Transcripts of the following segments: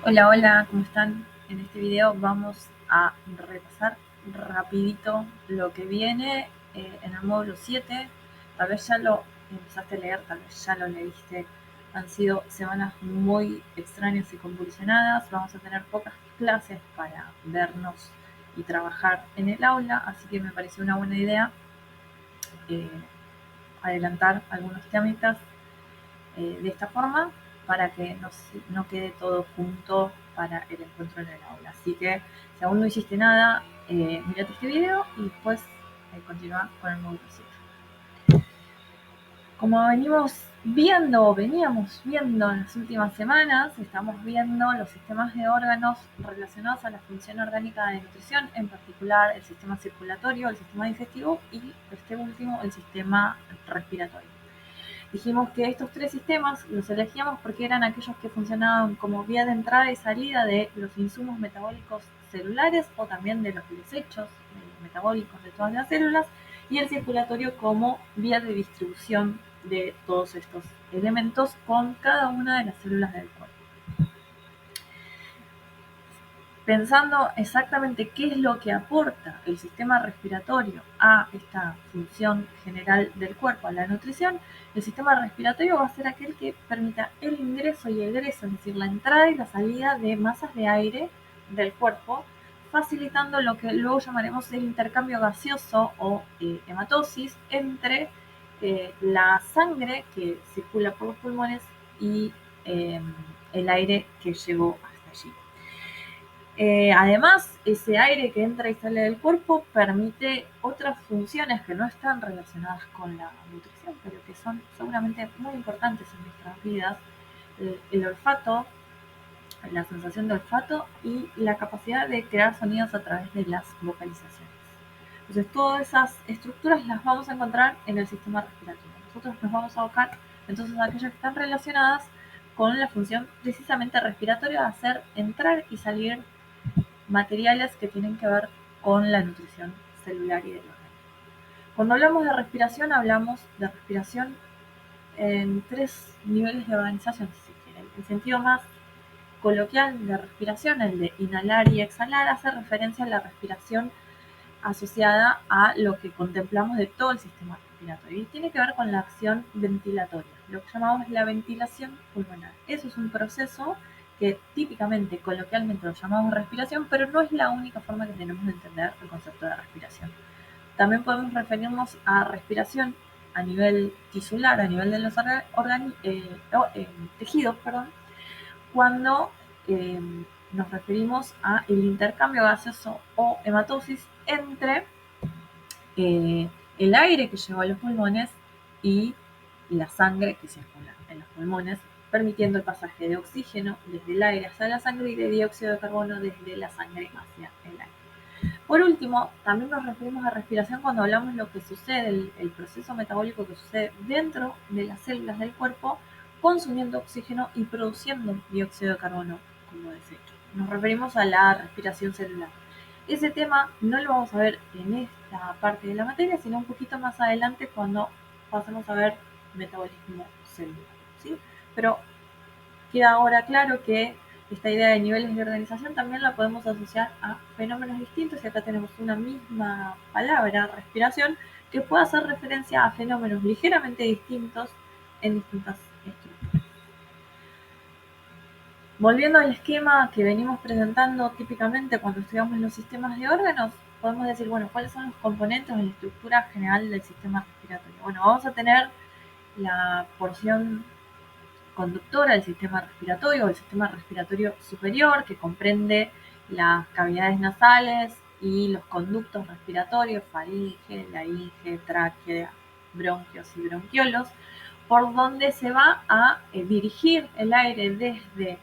Hola, hola, ¿cómo están? En este video vamos a repasar rapidito lo que viene en el módulo 7. Tal vez ya lo empezaste a leer, tal vez ya lo leíste. Han sido semanas muy extrañas y convulsionadas. Vamos a tener pocas clases para vernos y trabajar en el aula, así que me pareció una buena idea eh, adelantar algunos temitas de esta forma para que no quede todo junto para el encuentro en el aula. Así que si aún no hiciste nada, mirate este video y después continúa con el módulo 7. Como veníamos viendo en las últimas semanas, estamos viendo los sistemas de órganos relacionados a la función orgánica de nutrición, en particular el sistema circulatorio, el sistema digestivo y este último, el sistema respiratorio. Dijimos que estos tres sistemas los elegíamos porque eran aquellos que funcionaban como vía de entrada y salida de los insumos metabólicos celulares o también de los desechos metabólicos de todas las células, y el circulatorio como vía de distribución de todos estos elementos con cada una de las células del cuerpo. Pensando exactamente qué es lo que aporta el sistema respiratorio a esta función general del cuerpo, a la nutrición, el sistema respiratorio va a ser aquel que permita el ingreso y egreso, es decir, la entrada y la salida de masas de aire del cuerpo, facilitando lo que luego llamaremos el intercambio gaseoso o hematosis entre la sangre que circula por los pulmones y eh, el aire que llegó hasta allí. Además, ese aire que entra y sale del cuerpo permite otras funciones que no están relacionadas con la nutrición, pero que son seguramente muy importantes en nuestras vidas. El olfato, la sensación de olfato y la capacidad de crear sonidos a través de las vocalizaciones. Entonces, todas esas estructuras las vamos a encontrar en el sistema respiratorio. Nosotros nos vamos a abocar entonces a aquellas que están relacionadas con la función precisamente respiratoria, de hacer entrar y salir materiales que tienen que ver con la nutrición celular y del organismo. Cuando hablamos de respiración en tres niveles de organización, si quieren. El sentido más coloquial de respiración, el de inhalar y exhalar, hace referencia a la respiración asociada a lo que contemplamos de todo el sistema respiratorio y tiene que ver con la acción ventilatoria, lo que llamamos la ventilación pulmonar. Eso es un proceso que típicamente, coloquialmente lo llamamos respiración, pero no es la única forma que tenemos de entender el concepto de respiración. También podemos referirnos a respiración a nivel tisular, a nivel de los tejidos, perdón, cuando eh, nos referimos a el intercambio gaseoso o hematosis entre el aire que llegó a los pulmones y la sangre que circula en los pulmones, permitiendo el pasaje de oxígeno desde el aire hacia la sangre y de dióxido de carbono desde la sangre hacia el aire. Por último, también nos referimos a respiración cuando hablamos de lo que sucede, el proceso metabólico que sucede dentro de las células del cuerpo, consumiendo oxígeno y produciendo dióxido de carbono como desecho. Nos referimos a la respiración celular. Ese tema no lo vamos a ver en esta parte de la materia, sino un poquito más adelante cuando pasemos a ver metabolismo celular, ¿sí? Pero queda ahora claro que esta idea de niveles de organización también la podemos asociar a fenómenos distintos, y acá tenemos una misma palabra, respiración, que puede hacer referencia a fenómenos ligeramente distintos en distintas estructuras. Volviendo al esquema que venimos presentando típicamente cuando estudiamos los sistemas de órganos, podemos decir, bueno, ¿cuáles son los componentes de la estructura general del sistema respiratorio? Bueno, vamos a tener la porción conductora del sistema respiratorio, o el sistema respiratorio superior, que comprende las cavidades nasales y los conductos respiratorios, faringe, laringe, tráquea, bronquios y bronquiolos, por donde se va a dirigir el aire desde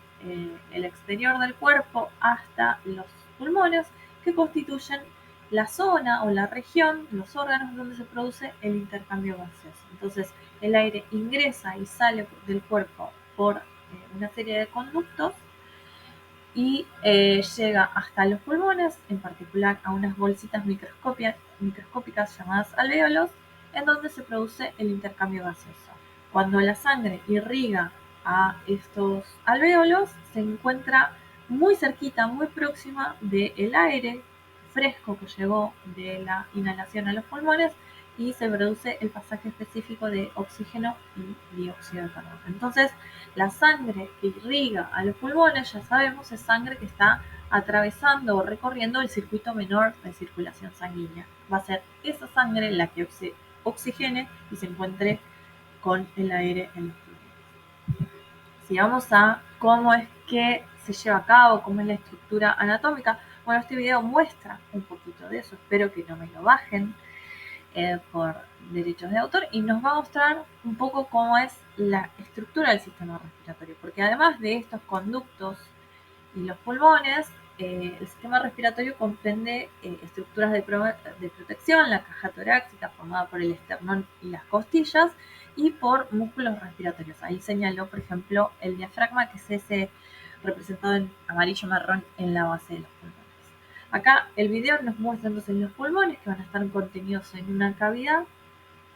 el exterior del cuerpo hasta los pulmones, que constituyen la zona o la región, los órganos donde se produce el intercambio gaseoso. Entonces, el aire ingresa y sale del cuerpo por una serie de conductos y llega hasta los pulmones, en particular a unas bolsitas microscópicas llamadas alvéolos, en donde se produce el intercambio gaseoso. Cuando la sangre irriga a estos alvéolos, se encuentra muy cerquita, muy próxima del aire fresco que llegó de la inhalación a los pulmones y se produce el pasaje específico de oxígeno y dióxido de carbono. Entonces, la sangre que irriga a los pulmones, ya sabemos, es sangre que está atravesando o recorriendo el circuito menor de circulación sanguínea. Va a ser esa sangre la que oxigene y se encuentre con el aire en los pulmones. Si vamos a cómo es que se lleva a cabo, cómo es la estructura anatómica, bueno, este video muestra un poquito de eso, espero que no me lo bajen por derechos de autor, y nos va a mostrar un poco cómo es la estructura del sistema respiratorio, porque además de estos conductos y los pulmones, el sistema respiratorio comprende estructuras de protección, la caja torácica formada por el esternón y las costillas, y por músculos respiratorios. Ahí señaló, por ejemplo, el diafragma, que es ese representado en amarillo marrón en la base de los pulmones. Acá el video nos muestra entonces los pulmones, que van a estar contenidos en una cavidad.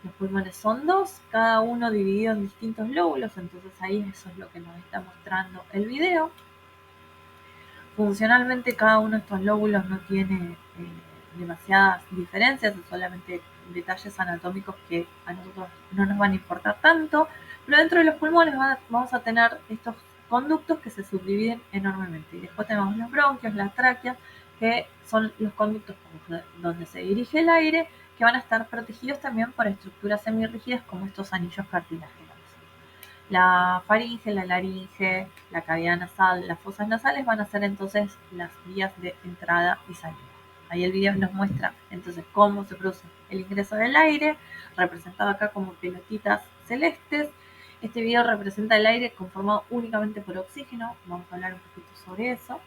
Los pulmones son dos, cada uno dividido en distintos lóbulos, entonces ahí eso es lo que nos está mostrando el video. Funcionalmente cada uno de estos lóbulos no tiene demasiadas diferencias, son solamente detalles anatómicos que a nosotros no nos van a importar tanto, pero dentro de los pulmones vamos a tener estos conductos que se subdividen enormemente. Y después tenemos los bronquios, las tráqueas, que son los conductos donde se dirige el aire, que van a estar protegidos también por estructuras semirrígidas como estos anillos cartilaginos. La faringe, la laringe, la cavidad nasal, las fosas nasales van a ser entonces las vías de entrada y salida. Ahí el video nos muestra entonces cómo se produce el ingreso del aire, representado acá como pelotitas celestes. Este video representa el aire conformado únicamente por oxígeno, vamos a hablar un poquito sobre eso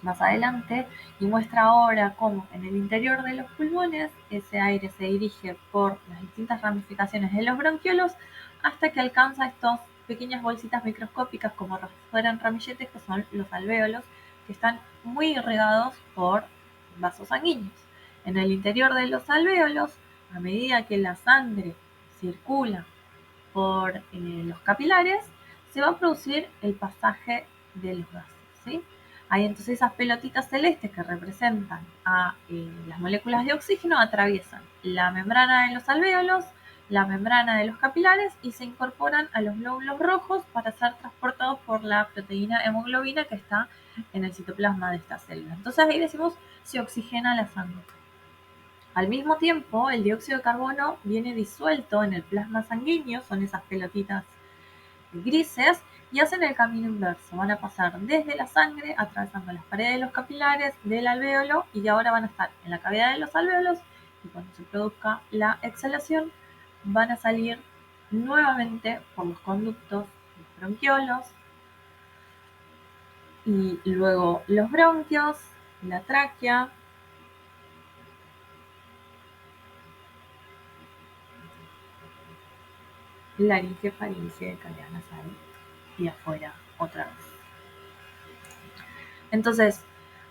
más adelante, y muestra ahora cómo en el interior de los pulmones ese aire se dirige por las distintas ramificaciones de los bronquiolos hasta que alcanza estas pequeñas bolsitas microscópicas como fueran ramilletes, que son los alvéolos, que están muy irrigados por vasos sanguíneos. En el interior de los alvéolos, a medida que la sangre circula por los capilares, se va a producir el pasaje de los gases, ¿sí? Hay entonces esas pelotitas celestes que representan a las moléculas de oxígeno, atraviesan la membrana de los alvéolos, la membrana de los capilares y se incorporan a los glóbulos rojos para ser transportados por la proteína hemoglobina que está en el citoplasma de estas células. Entonces ahí decimos se oxigena la sangre. Al mismo tiempo, el dióxido de carbono viene disuelto en el plasma sanguíneo, son esas pelotitas grises, y hacen el camino inverso. Van a pasar desde la sangre, atravesando las paredes de los capilares del alvéolo, y ahora van a estar en la cavidad de los alvéolos, y cuando se produzca la exhalación, van a salir nuevamente por los conductos, los bronquiolos, y luego los bronquios, la tráquea, laringe, faringe, cavidad nasal y afuera otra vez. Entonces,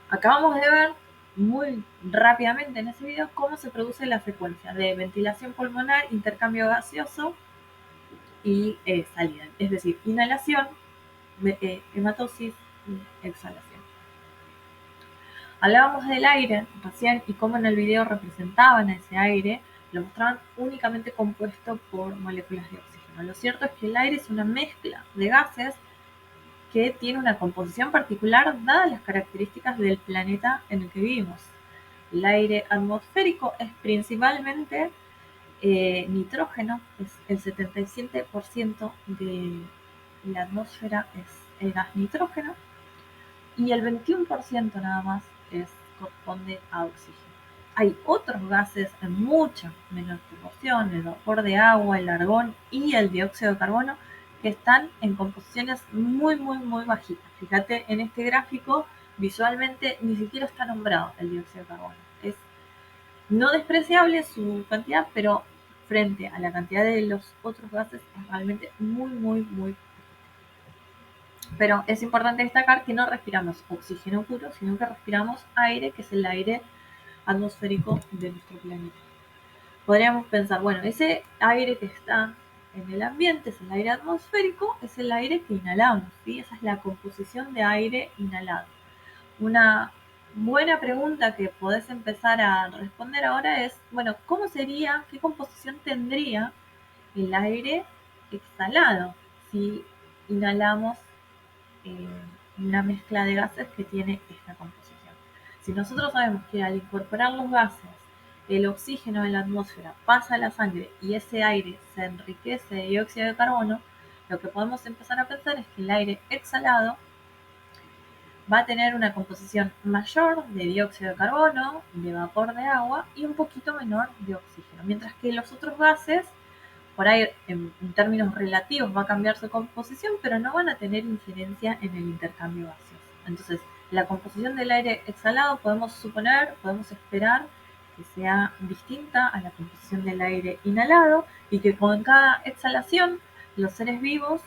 acabamos de ver muy rápidamente en ese video cómo se produce la secuencia de ventilación pulmonar, intercambio gaseoso y salida. Es decir, inhalación, hematosis y exhalación. Hablábamos del aire recién y cómo en el video representaban ese aire, lo mostraban únicamente compuesto por moléculas de oxígeno. Lo cierto es que el aire es una mezcla de gases que tiene una composición particular dadas las características del planeta en el que vivimos. El aire atmosférico es principalmente nitrógeno, es el 77% de la atmósfera es el gas nitrógeno, y el 21% nada más corresponde a oxígeno. Hay otros gases en mucha menor proporción, el vapor de agua, el argón y el dióxido de carbono, que están en composiciones muy bajitas. Fíjate en este gráfico, visualmente ni siquiera está nombrado el dióxido de carbono. Es no despreciable su cantidad, pero frente a la cantidad de los otros gases es realmente muy. Pero es importante destacar que no respiramos oxígeno puro, sino que respiramos aire, que es el aire atmosférico de nuestro planeta. Podríamos pensar, bueno, ese aire que está en el ambiente, es el aire atmosférico, es el aire que inhalamos, ¿sí? Esa es la composición de aire inhalado. Una buena pregunta que podés empezar a responder ahora es, bueno, ¿cómo sería, qué composición tendría el aire exhalado si inhalamos eh, una mezcla de gases que tiene esta composición? Si nosotros sabemos que al incorporar los gases, el oxígeno de la atmósfera pasa a la sangre y ese aire se enriquece de dióxido de carbono, lo que podemos empezar a pensar es que el aire exhalado va a tener una composición mayor de dióxido de carbono, de vapor de agua y un poquito menor de oxígeno, mientras que los otros gases, por ahí en términos relativos va a cambiar su composición, pero no van a tener injerencia en el intercambio gaseoso. Entonces, la composición del aire exhalado podemos suponer, podemos esperar que sea distinta a la composición del aire inhalado y que con cada exhalación los seres vivos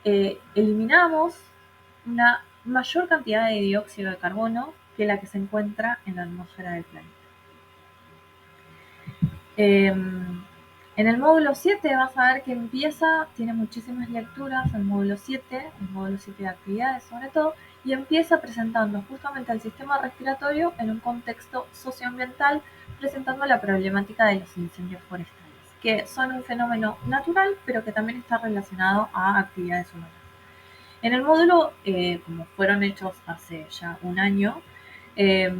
eliminamos una mayor cantidad de dióxido de carbono que la que se encuentra en la atmósfera del planeta. En el módulo 7 vas a ver que empieza, tiene muchísimas lecturas, el módulo 7 de actividades sobre todo, y empieza presentando justamente al sistema respiratorio en un contexto socioambiental, presentando la problemática de los incendios forestales, que son un fenómeno natural, pero que también está relacionado a actividades humanas. En el módulo, como fueron hechos hace ya un año, eh,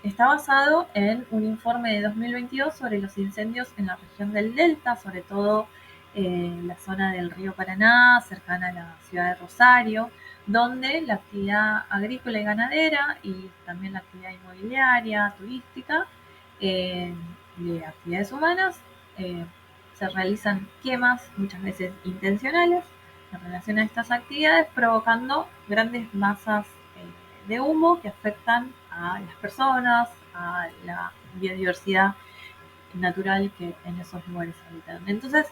está basado en un informe de 2022 sobre los incendios en la región del Delta, sobre todo la zona del río Paraná, cercana a la ciudad de Rosario, donde la actividad agrícola y ganadera y también la actividad inmobiliaria, turística, de actividades humanas, se realizan quemas muchas veces intencionales en relación a estas actividades, provocando grandes masas de humo que afectan a las personas, a la biodiversidad natural que en esos lugares habitan. Entonces,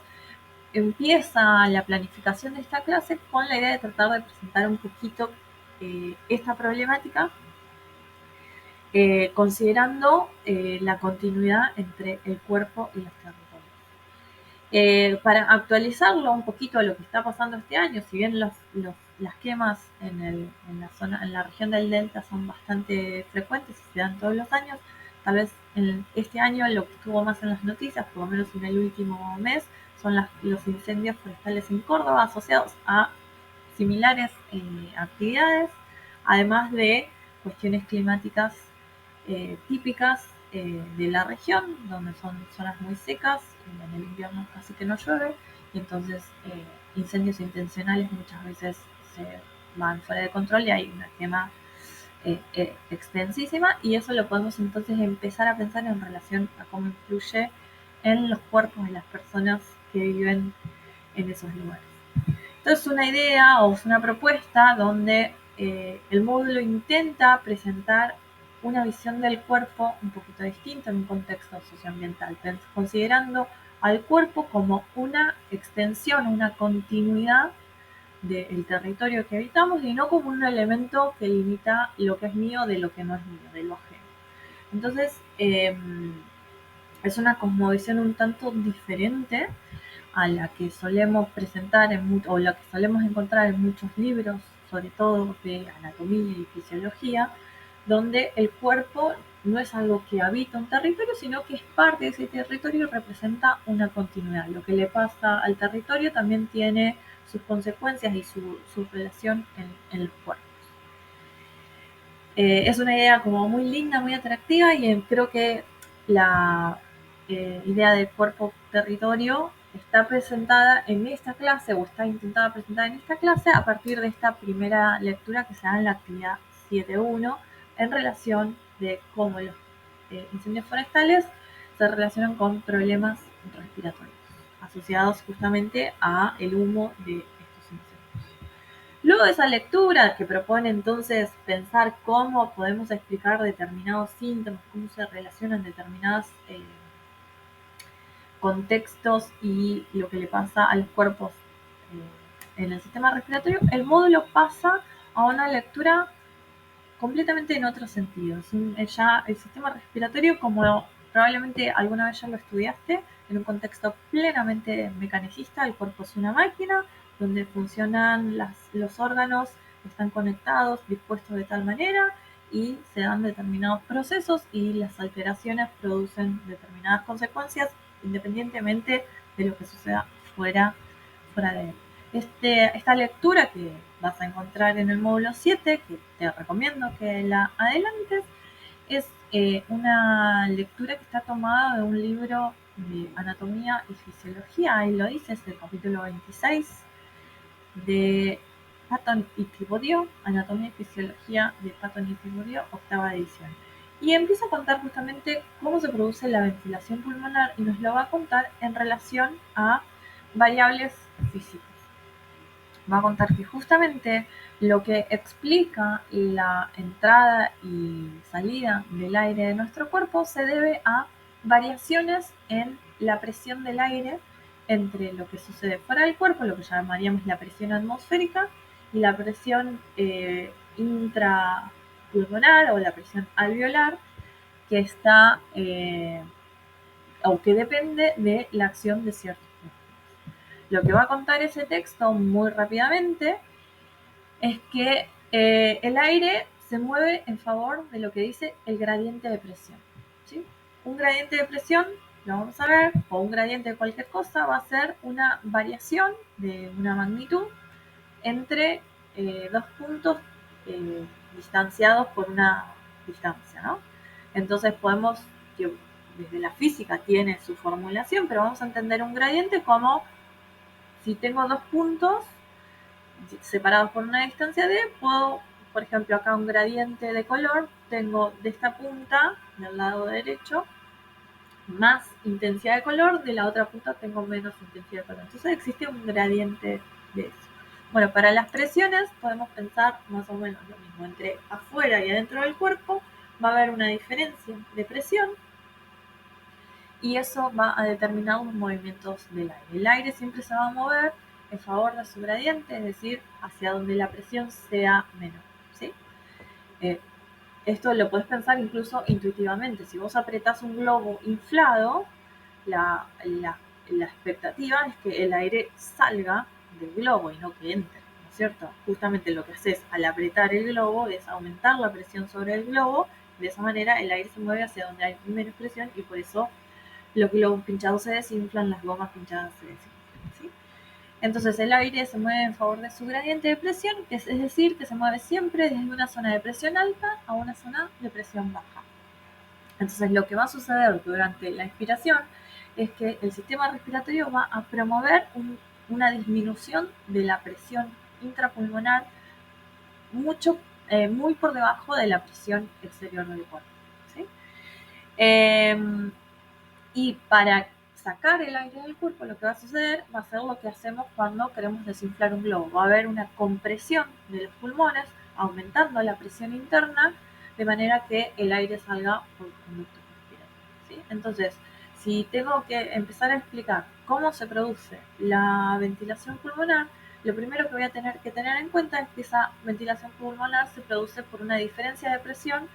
empieza la planificación de esta clase con la idea de tratar de presentar un poquito esta problemática, considerando la continuidad entre el cuerpo y los territorios. Para actualizarlo un poquito a lo que está pasando este año, si bien las quemas en la región del Delta son bastante frecuentes y se dan todos los años, tal vez este año lo que estuvo más en las noticias, por lo menos en el último mes, son los incendios forestales en Córdoba asociados a similares actividades, además de cuestiones climáticas típicas de la región, donde son zonas muy secas, en el invierno casi que no llueve, y entonces incendios intencionales muchas veces se van fuera de control y hay una quema extensísima, y eso lo podemos entonces empezar a pensar en relación a cómo influye en los cuerpos de las personas que viven en esos lugares. Entonces, una idea o una propuesta donde el módulo intenta presentar una visión del cuerpo un poquito distinta en un contexto socioambiental, considerando al cuerpo como una extensión, una continuidad del territorio que habitamos y no como un elemento que limita lo que es mío de lo que no es mío, de lo ajeno. Entonces, es una cosmovisión un tanto diferente a la que solemos presentar o la que solemos encontrar en muchos libros, sobre todo de anatomía y fisiología, donde el cuerpo no es algo que habita un territorio, sino que es parte de ese territorio y representa una continuidad. Lo que le pasa al territorio también tiene sus consecuencias y su relación en los cuerpos. Es una idea como muy linda, muy atractiva, y creo que la idea del cuerpo-territorio está presentada en esta clase, o está intentada presentar en esta clase, a partir de esta primera lectura que se da en la actividad 7.1, en relación de cómo los incendios forestales se relacionan con problemas respiratorios, asociados justamente a el humo de estos incendios. Luego de esa lectura, que propone entonces pensar cómo podemos explicar determinados síntomas, cómo se relacionan determinados contextos y lo que le pasa a los cuerpos en el sistema respiratorio, el módulo pasa a una lectura completamente en otro sentido. Ya el sistema respiratorio como probablemente alguna vez ya lo estudiaste en un contexto plenamente mecanicista. El cuerpo es una máquina donde funcionan los órganos, están conectados, dispuestos de tal manera y se dan determinados procesos y las alteraciones producen determinadas consecuencias independientemente de lo que suceda fuera de él. Esta lectura que vas a encontrar en el módulo 7, que te recomiendo que la adelantes, es una lectura que está tomada de un libro de anatomía y fisiología, ahí lo dice, es el capítulo 26 de Patton y Thibaudier, Anatomía y Fisiología de Patton y Thibaudier, octava edición. Y empieza a contar justamente cómo se produce la ventilación pulmonar y nos lo va a contar en relación a variables físicas. Va a contar que justamente lo que explica la entrada y salida del aire de nuestro cuerpo se debe a variaciones en la presión del aire entre lo que sucede fuera del cuerpo, lo que llamaríamos la presión atmosférica, y la presión intrapulmonar o la presión alveolar, que está o que depende de la acción de ciertos músculos. Lo que va a contar ese texto muy rápidamente es que el aire se mueve en favor de lo que dice el gradiente de presión. ¿Sí? Un gradiente de presión, lo vamos a ver, o un gradiente de cualquier cosa, va a ser una variación de una magnitud entre dos puntos distanciados por una distancia, ¿no? Entonces podemos, que desde la física tiene su formulación, pero vamos a entender un gradiente como si tengo dos puntos separados por una distancia d, puedo, por ejemplo, acá un gradiente de color, tengo de esta punta, del lado derecho, más intensidad de color, de la otra punta tengo menos intensidad de color. Entonces existe un gradiente de eso. Bueno, para las presiones podemos pensar más o menos lo mismo. Entre afuera y adentro del cuerpo va a haber una diferencia de presión y eso va a determinar los movimientos del aire. El aire siempre se va a mover en favor de su gradiente, es decir, hacia donde la presión sea menor. ¿Sí? Esto lo puedes pensar incluso intuitivamente. Si vos apretás un globo inflado, la expectativa es que el aire salga del globo y no que entre, ¿no es cierto? Justamente lo que haces al apretar el globo es aumentar la presión sobre el globo, de esa manera el aire se mueve hacia donde hay menos presión y por eso los globos pinchados se desinflan, las gomas pinchadas se desinflan. ¿Sí? Entonces el aire se mueve en favor de su gradiente de presión, es decir, que se mueve siempre desde una zona de presión alta a una zona de presión baja. Entonces lo que va a suceder durante la inspiración es que el sistema respiratorio va a promover una disminución de la presión intrapulmonar muy por debajo de la presión exterior del cuerpo. ¿Sí? Y para sacar el aire del cuerpo, lo que va a suceder va a ser lo que hacemos cuando queremos desinflar un globo. Va a haber una compresión de los pulmones, aumentando la presión interna, de manera que el aire salga por el conducto respiratorio. ¿Sí? Entonces, si tengo que empezar a explicar cómo se produce la ventilación pulmonar, lo primero que voy a tener que tener en cuenta es que esa ventilación pulmonar se produce por una diferencia de presión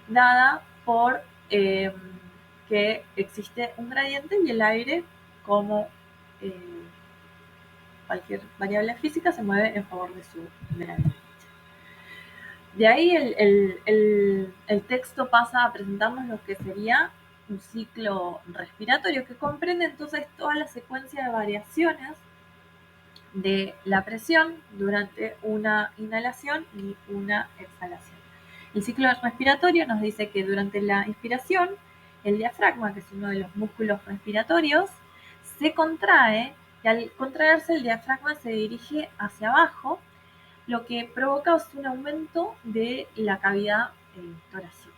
dada por que existe un gradiente y el aire, como cualquier variable física, se mueve en favor de su gradiente. De ahí el texto pasa a presentarnos lo que sería un ciclo respiratorio que comprende entonces toda la secuencia de variaciones de la presión durante una inhalación y una exhalación. El ciclo respiratorio nos dice que durante la inspiración, el diafragma, que es uno de los músculos respiratorios, se contrae y al contraerse el diafragma se dirige hacia abajo, lo que provoca un aumento de la cavidad torácica.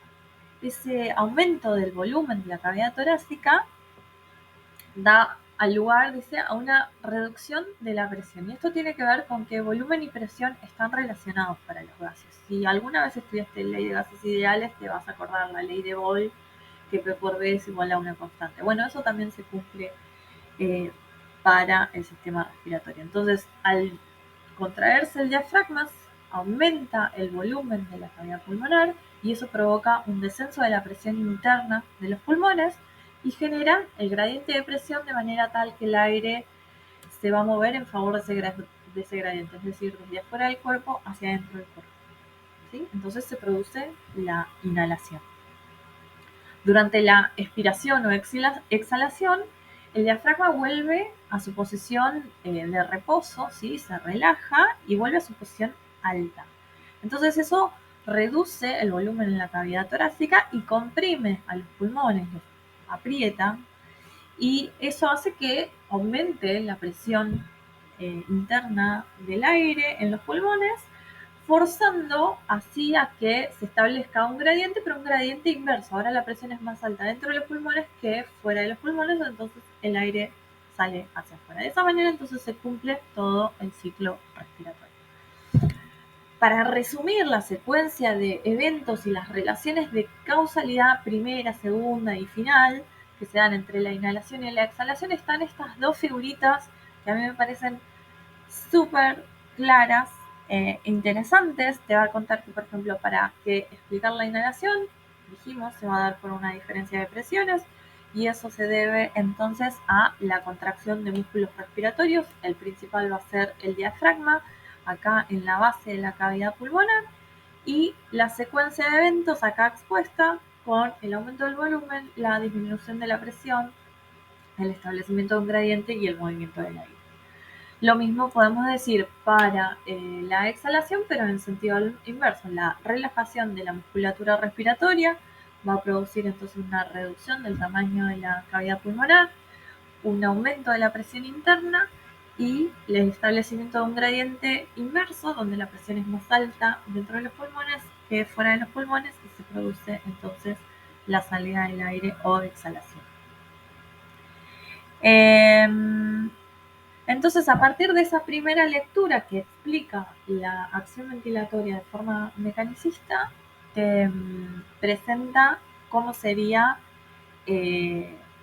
Ese aumento del volumen de la cavidad torácica da al lugar, dice, a una reducción de la presión. Y esto tiene que ver con que volumen y presión están relacionados para los gases. Si alguna vez estudiaste ley de gases ideales, te vas a acordar la ley de Boyle, que P por V es igual a una constante. Bueno, eso también se cumple para el sistema respiratorio. Entonces, al contraerse el diafragma, aumenta el volumen de la cavidad pulmonar y eso provoca un descenso de la presión interna de los pulmones y genera el gradiente de presión de manera tal que el aire se va a mover en favor de ese gradiente, es decir, desde afuera del cuerpo hacia adentro del cuerpo. ¿Sí? Entonces se produce la inhalación. Durante la expiración o exhalación, el diafragma vuelve a su posición de reposo, ¿sí? Se relaja y vuelve a su posición alta. Entonces eso reduce el volumen en la cavidad torácica y comprime a los pulmones, los aprieta, y eso hace que aumente la presión interna del aire en los pulmones, forzando así a que se establezca un gradiente, pero un gradiente inverso. Ahora la presión es más alta dentro de los pulmones que fuera de los pulmones, entonces el aire sale hacia afuera. De esa manera entonces se cumple todo el ciclo respiratorio. Para resumir la secuencia de eventos y las relaciones de causalidad primera, segunda y final que se dan entre la inhalación y la exhalación, están estas dos figuritas que a mí me parecen súper claras e interesantes. Te va a contar que, por ejemplo, para que explicar la inhalación, dijimos, se va a dar por una diferencia de presiones y eso se debe entonces a la contracción de músculos respiratorios. El principal va a ser el diafragma, acá en la base de la cavidad pulmonar, y la secuencia de eventos acá expuesta con el aumento del volumen, la disminución de la presión, el establecimiento de un gradiente y el movimiento del aire. Lo mismo podemos decir para la exhalación, pero en sentido inverso. La relajación de la musculatura respiratoria va a producir entonces una reducción del tamaño de la cavidad pulmonar, un aumento de la presión interna y el establecimiento de un gradiente inverso, donde la presión es más alta dentro de los pulmones que fuera de los pulmones, y se produce entonces la salida del aire o exhalación. Entonces, a partir de esa primera lectura que explica la acción ventilatoria de forma mecanicista, te presenta cómo sería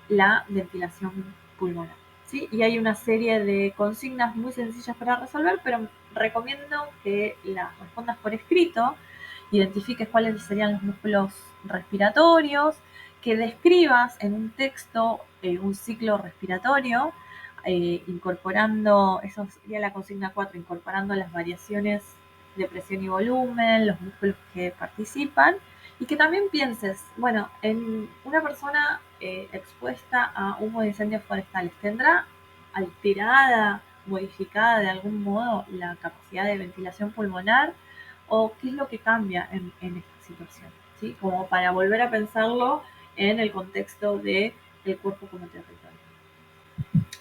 la ventilación pulmonar. ¿Sí? Y hay una serie de consignas muy sencillas para resolver, pero recomiendo que las respondas por escrito, identifiques cuáles serían los músculos respiratorios, que describas en un texto un ciclo respiratorio, incorporando, eso sería la consigna 4, incorporando las variaciones de presión y volumen, los músculos que participan, y que también pienses, bueno, en una persona expuesta a humo de incendios forestales, ¿tendrá alterada, modificada de algún modo la capacidad de ventilación pulmonar? ¿O qué es lo que cambia en esta situación? ¿Sí? Como para volver a pensarlo en el contexto del cuerpo como territorio.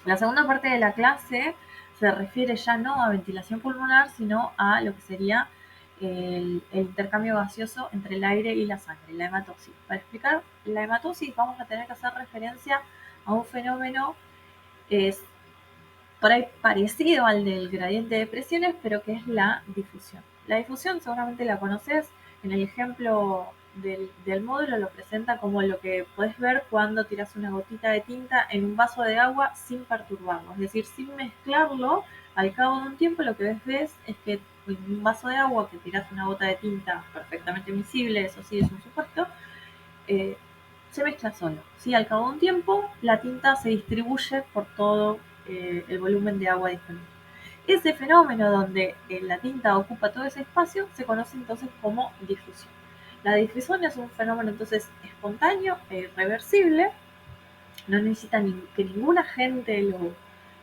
La segunda parte de la clase se refiere ya no a ventilación pulmonar, sino a lo que sería el intercambio gaseoso entre el aire y la sangre, la hematosis. Para explicar la hematosis vamos a tener que hacer referencia a un fenómeno por ahí parecido al del gradiente de presiones, pero que es la difusión. La difusión seguramente la conoces. En el ejemplo del módulo lo presenta como lo que puedes ver cuando tiras una gotita de tinta en un vaso de agua sin perturbarlo, es decir, sin mezclarlo. Al cabo de un tiempo lo que ves es que en un vaso de agua que tiras una gota de tinta perfectamente miscible, eso sí es un supuesto, se mezcla solo. ¿Sí? Al cabo de un tiempo la tinta se distribuye por todo el volumen de agua disponible. Ese fenómeno donde la tinta ocupa todo ese espacio se conoce entonces como difusión. La difusión es un fenómeno entonces espontáneo e irreversible, no necesita que ningún agente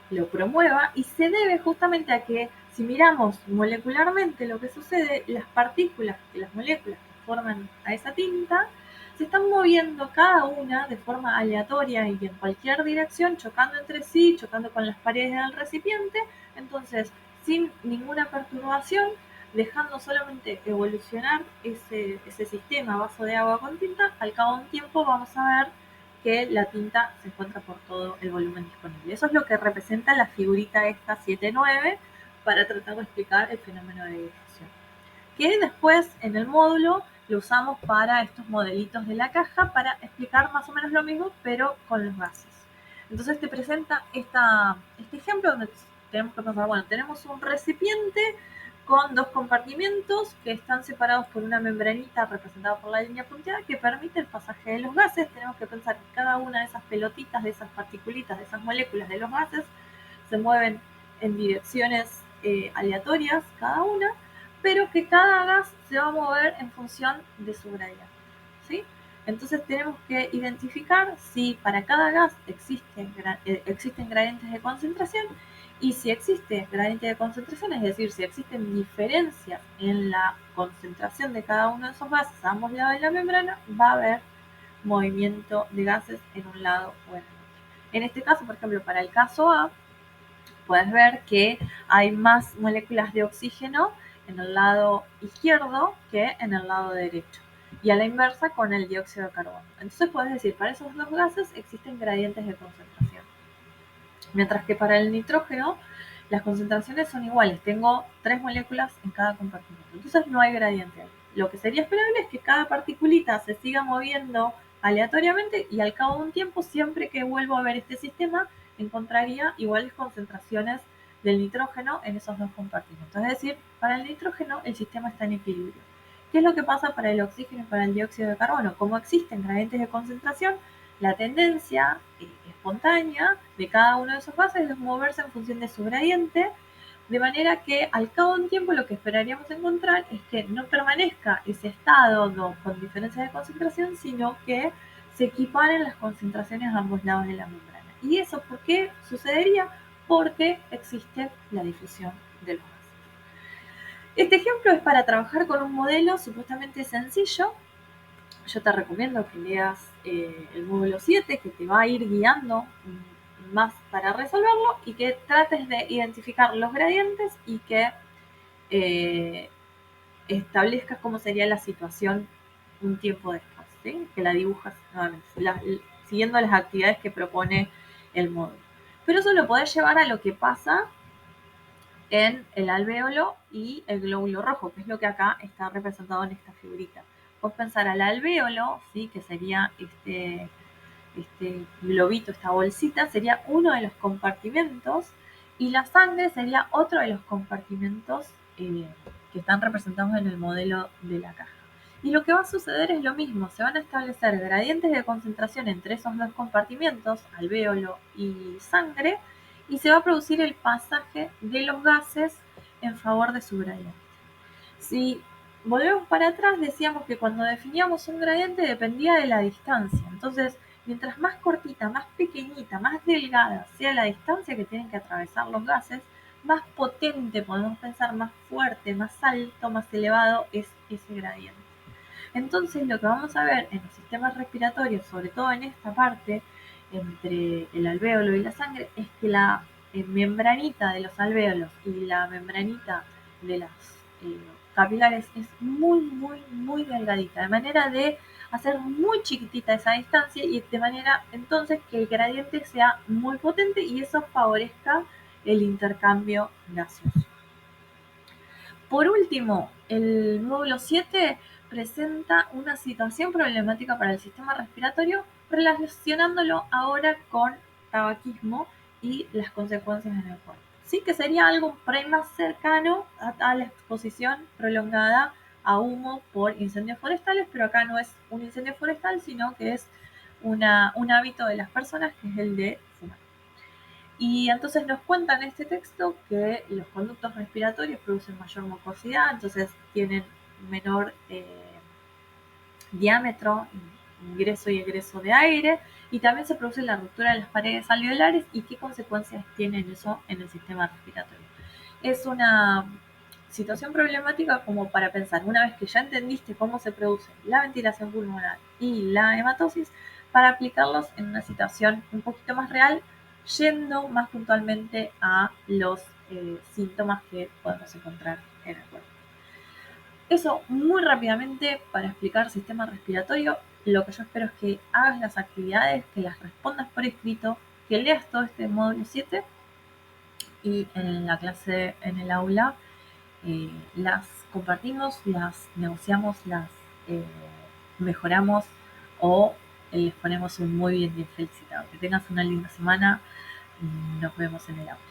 lo promueva, y se debe justamente a que si miramos molecularmente lo que sucede, las partículas, las moléculas que forman a esa tinta, se están moviendo cada una de forma aleatoria y en cualquier dirección, chocando entre sí, chocando con las paredes del recipiente, entonces sin ninguna perturbación, dejando solamente evolucionar ese sistema vaso de agua con tinta. Al cabo de un tiempo vamos a ver que la tinta se encuentra por todo el volumen disponible. Eso es lo que representa la figurita esta 7-9 para tratar de explicar el fenómeno de difusión. Que después en el módulo lo usamos para estos modelitos de la caja para explicar más o menos lo mismo, pero con los gases. Entonces te presenta este ejemplo donde tenemos que pensar, bueno, tenemos un recipiente con dos compartimentos que están separados por una membranita representada por la línea punteada que permite el pasaje de los gases. Tenemos que pensar que cada una de esas pelotitas, de esas particulitas, de esas moléculas de los gases, se mueven en direcciones aleatorias cada una, pero que cada gas se va a mover en función de su gradiente, ¿sí? Entonces tenemos que identificar si para cada gas existen gradientes de concentración, y si existe gradiente de concentración, es decir, si existen diferencias en la concentración de cada uno de esos gases a ambos lados de la membrana, va a haber movimiento de gases en un lado o en el otro. En este caso, por ejemplo, para el caso A, puedes ver que hay más moléculas de oxígeno en el lado izquierdo que en el lado derecho. Y a la inversa con el dióxido de carbono. Entonces puedes decir, para esos dos gases existen gradientes de concentración. Mientras que para el nitrógeno las concentraciones son iguales. Tengo 3 moléculas en cada compartimento. Entonces no hay gradiente ahí. Lo que sería esperable es que cada particulita se siga moviendo aleatoriamente y al cabo de un tiempo, siempre que vuelvo a ver este sistema, encontraría iguales concentraciones del nitrógeno en esos dos compartimentos. Es decir, para el nitrógeno el sistema está en equilibrio. ¿Qué es lo que pasa para el oxígeno y para el dióxido de carbono? Como existen gradientes de concentración, la tendencia espontánea de cada uno de esos gases es moverse en función de su gradiente, de manera que al cabo de un tiempo lo que esperaríamos encontrar es que no permanezca ese estado con diferencia de concentración, sino que se equiparen las concentraciones a ambos lados de la membrana. ¿Y eso por qué sucedería? Porque existe la difusión de los gases. Este ejemplo es para trabajar con un modelo supuestamente sencillo. Yo te recomiendo que leas el módulo 7, que te va a ir guiando más para resolverlo, y que trates de identificar los gradientes y que establezcas cómo sería la situación un tiempo después, ¿sí? Que la dibujas nuevamente, siguiendo las actividades que propone el módulo. Pero eso lo podés llevar a lo que pasa en el alvéolo y el glóbulo rojo, que es lo que acá está representado en esta figurita. Vos pensar al alvéolo, ¿sí? Que sería este globito, esta bolsita, sería uno de los compartimentos, y la sangre sería otro de los compartimentos que están representados en el modelo de la caja. Y lo que va a suceder es lo mismo, se van a establecer gradientes de concentración entre esos dos compartimentos, alvéolo y sangre, y se va a producir el pasaje de los gases en favor de su gradiente. Si volvemos para atrás, decíamos que cuando definíamos un gradiente dependía de la distancia. Entonces, mientras más cortita, más pequeñita, más delgada sea la distancia que tienen que atravesar los gases, más potente, podemos pensar, más fuerte, más alto, más elevado es ese gradiente. Entonces, lo que vamos a ver en los sistemas respiratorios, sobre todo en esta parte, entre el alvéolo y la sangre, es que la membranita de los alvéolos y la membranita de las capilares es muy, muy, muy delgadita, de manera de hacer muy chiquitita esa distancia, y de manera entonces que el gradiente sea muy potente y eso favorezca el intercambio gaseoso. Por último, el módulo 7 presenta una situación problemática para el sistema respiratorio, relacionándolo ahora con tabaquismo y las consecuencias en el cuerpo. Sí, que sería algo por ahí más cercano a la exposición prolongada a humo por incendios forestales, pero acá no es un incendio forestal, sino que es un hábito de las personas, que es el de fumar. Y entonces nos cuentan en este texto que los conductos respiratorios producen mayor mucosidad, entonces tienen menor diámetro, ingreso y egreso de aire, y también se produce la ruptura de las paredes alveolares. ¿Y qué consecuencias tiene eso en el sistema respiratorio? Es una situación problemática como para pensar, una vez que ya entendiste cómo se produce la ventilación pulmonar y la hematosis, para aplicarlos en una situación un poquito más real, yendo más puntualmente a los síntomas que podemos encontrar en el cuerpo. Eso muy rápidamente para explicar sistema respiratorio. Lo que yo espero es que hagas las actividades, que las respondas por escrito, que leas todo este módulo 7, y en la clase, en el aula, las compartimos, las negociamos, las mejoramos, o les ponemos un muy bien felicitado. Que tengas una linda semana. Nos vemos en el aula.